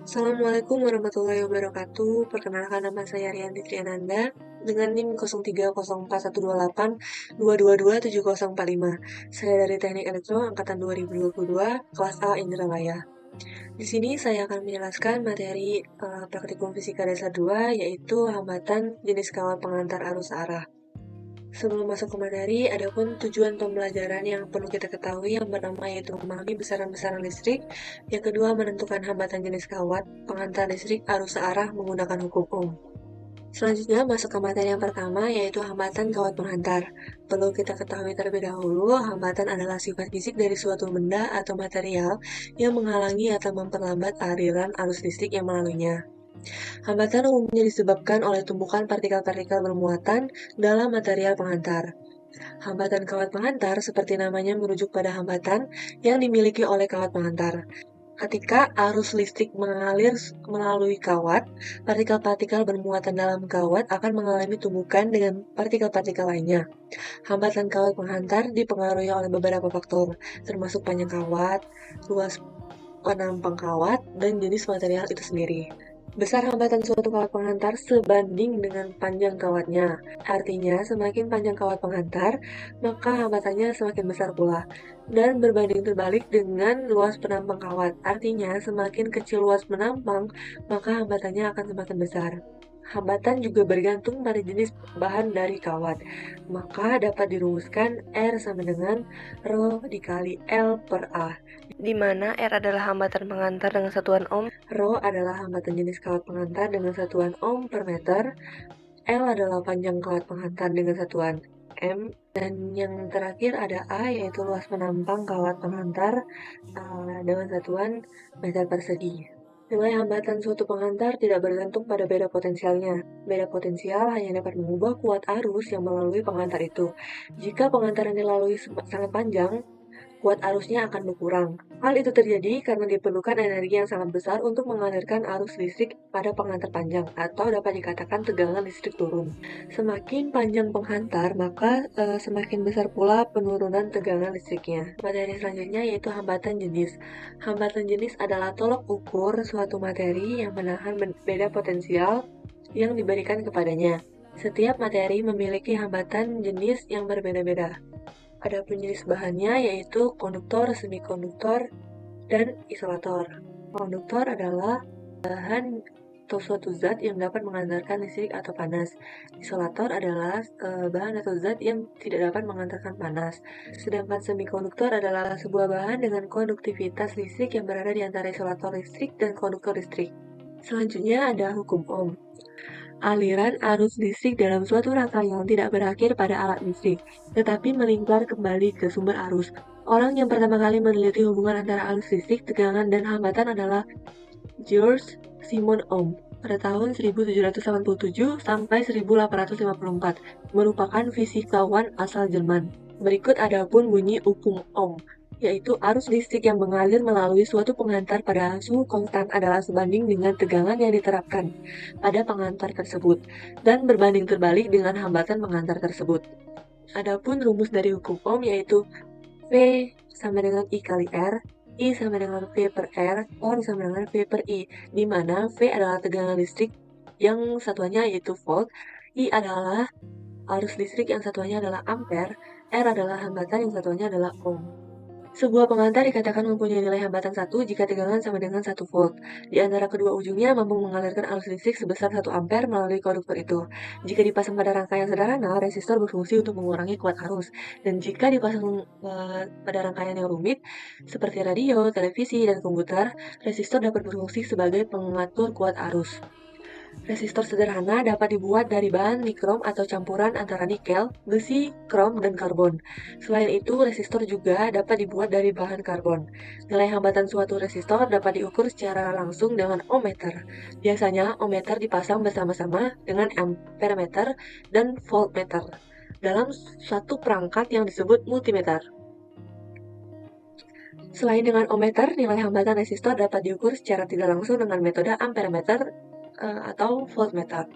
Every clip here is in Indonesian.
Assalamualaikum warahmatullahi wabarakatuh. Perkenalkan nama saya Rianti Triananda dengan NIM 03041822270045. Saya dari Teknik Elektro angkatan 2022, kelas A Indralaya. Di sini saya akan menjelaskan materi praktikum fisika dasar 2 yaitu hambatan jenis kawat pengantar arus arah. Sebelum masuk ke materi, ada pun tujuan pembelajaran yang perlu kita ketahui. Yang pertama yaitu memahami besaran-besaran listrik. Yang kedua, menentukan hambatan jenis kawat pengantar listrik arus searah menggunakan hukum Ohm. Selanjutnya masuk ke materi yang pertama yaitu hambatan kawat pengantar. Perlu kita ketahui terlebih dahulu, hambatan adalah sifat fisik dari suatu benda atau material yang menghalangi atau memperlambat aliran arus listrik yang melaluinya. Hambatan umumnya disebabkan oleh tumpukan partikel-partikel bermuatan dalam material pengantar. Hambatan kawat pengantar seperti namanya merujuk pada hambatan yang dimiliki oleh kawat pengantar. Ketika arus listrik mengalir melalui kawat, partikel-partikel bermuatan dalam kawat akan mengalami tumbukan dengan partikel-partikel lainnya. Hambatan kawat penghantar dipengaruhi oleh beberapa faktor, termasuk panjang kawat, luas penampang kawat, dan jenis material itu sendiri. Besar hambatan suatu kawat penghantar sebanding dengan panjang kawatnya. Artinya, semakin panjang kawat penghantar, maka hambatannya semakin besar pula. Dan berbanding terbalik dengan luas penampang kawat. Artinya, semakin kecil luas penampang, maka hambatannya akan semakin besar. Hambatan juga bergantung pada jenis bahan dari kawat. Maka dapat dirumuskan R sama dengan Rho dikali L per A, di mana R adalah hambatan pengantar dengan satuan ohm, Rho adalah hambatan jenis kawat pengantar dengan satuan ohm per meter, L adalah panjang kawat pengantar dengan satuan M, dan yang terakhir ada A yaitu luas penampang kawat pengantar dengan satuan meter persegi. Nilai hambatan suatu pengantar tidak bergantung pada beda potensialnya. Beda potensial hanya dapat mengubah kuat arus yang melalui pengantar itu. Jika pengantar yang dilalui sangat panjang, kuat arusnya akan berkurang. Hal itu terjadi karena diperlukan energi yang sangat besar untuk mengalirkan arus listrik pada pengantar panjang, atau dapat dikatakan tegangan listrik turun. Semakin panjang penghantar, maka semakin besar pula penurunan tegangan listriknya. Materi selanjutnya yaitu hambatan jenis. Hambatan jenis adalah tolok ukur suatu materi yang menahan beda potensial yang diberikan kepadanya. Setiap materi memiliki hambatan jenis yang berbeda-beda. Adapun jenis bahannya yaitu konduktor, semikonduktor, dan isolator. Konduktor adalah bahan atau suatu zat yang dapat mengantarkan listrik atau panas. Isolator adalah bahan atau zat yang tidak dapat mengantarkan panas. Sedangkan semikonduktor adalah sebuah bahan dengan konduktivitas listrik yang berada di antara isolator listrik dan konduktor listrik. Selanjutnya ada hukum Ohm. Aliran arus listrik dalam suatu rangkaian tidak berakhir pada alat listrik, tetapi melingkar kembali ke sumber arus. Orang yang pertama kali meneliti hubungan antara arus listrik, tegangan, dan hambatan adalah George Simon Ohm pada tahun 1787 sampai 1854, merupakan fisikawan asal Jerman. Berikut adapun bunyi hukum Ohm, yaitu arus listrik yang mengalir melalui suatu pengantar pada suhu konstan adalah sebanding dengan tegangan yang diterapkan pada pengantar tersebut, dan berbanding terbalik dengan hambatan pengantar tersebut. Adapun rumus dari hukum Ohm yaitu V sama dengan I kali R, I sama dengan V per R, R sama dengan V per I, di mana V adalah tegangan listrik yang satuannya yaitu volt, I adalah arus listrik yang satuannya adalah ampere, R adalah hambatan yang satuannya adalah ohm. Sebuah pengantar dikatakan mempunyai nilai hambatan 1 jika tegangan sama dengan 1 volt. Di antara kedua ujungnya mampu mengalirkan arus listrik sebesar 1 ampere melalui konduktor itu. Jika dipasang pada rangkaian sederhana, resistor berfungsi untuk mengurangi kuat arus. Dan jika dipasang pada rangkaian yang rumit, seperti radio, televisi, dan komputer, resistor dapat berfungsi sebagai pengatur kuat arus. Resistor sederhana dapat dibuat dari bahan nikrom atau campuran antara nikel, besi, krom, dan karbon. Selain itu, resistor juga dapat dibuat dari bahan karbon. Nilai hambatan suatu resistor dapat diukur secara langsung dengan ohmmeter. Biasanya, ohmmeter dipasang bersama-sama dengan ampermeter dan voltmeter dalam satu perangkat yang disebut multimeter. Selain dengan ohmmeter, nilai hambatan resistor dapat diukur secara tidak langsung dengan metode ampermeter atau voltmeter,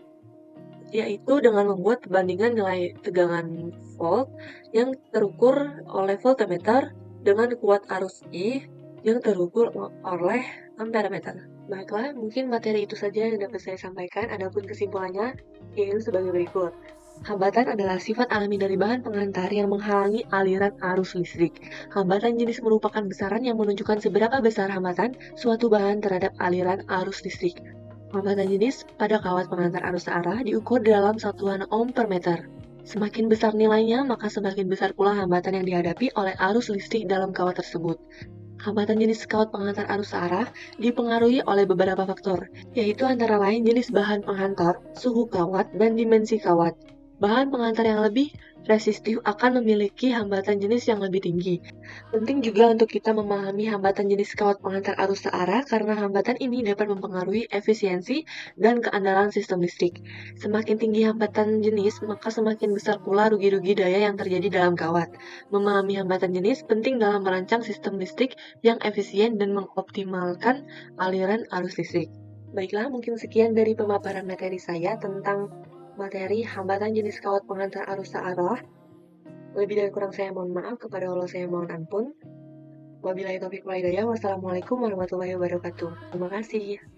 yaitu dengan membuat perbandingan nilai tegangan volt yang terukur oleh voltmeter dengan kuat arus I yang terukur oleh ampermeter. Baiklah, mungkin materi itu saja yang dapat saya sampaikan, adapun kesimpulannya yaitu sebagai berikut. Hambatan adalah sifat alami dari bahan pengantar yang menghalangi aliran arus listrik. Hambatan jenis merupakan besaran yang menunjukkan seberapa besar hambatan suatu bahan terhadap aliran arus listrik. Hambatan jenis pada kawat pengantar arus searah diukur dalam satuan ohm per meter. Semakin besar nilainya, maka semakin besar pula hambatan yang dihadapi oleh arus listrik dalam kawat tersebut. Hambatan jenis kawat pengantar arus searah dipengaruhi oleh beberapa faktor, yaitu antara lain jenis bahan penghantar, suhu kawat, dan dimensi kawat. Bahan pengantar yang lebih resistif akan memiliki hambatan jenis yang lebih tinggi. Penting juga untuk kita memahami hambatan jenis kawat pengantar arus searah karena hambatan ini dapat mempengaruhi efisiensi dan keandalan sistem listrik. Semakin tinggi hambatan jenis, maka semakin besar pula rugi-rugi daya yang terjadi dalam kawat. Memahami hambatan jenis penting dalam merancang sistem listrik yang efisien dan mengoptimalkan aliran arus listrik. Baiklah, mungkin sekian dari pemaparan materi saya tentang materi hambatan jenis kawat pengantar arus searah. Lebih dari kurang saya mohon maaf, kepada Allah saya mohon ampun. Wabillahi taufiq wal hidayah. Wassalamualaikum warahmatullahi wabarakatuh. Terima kasih.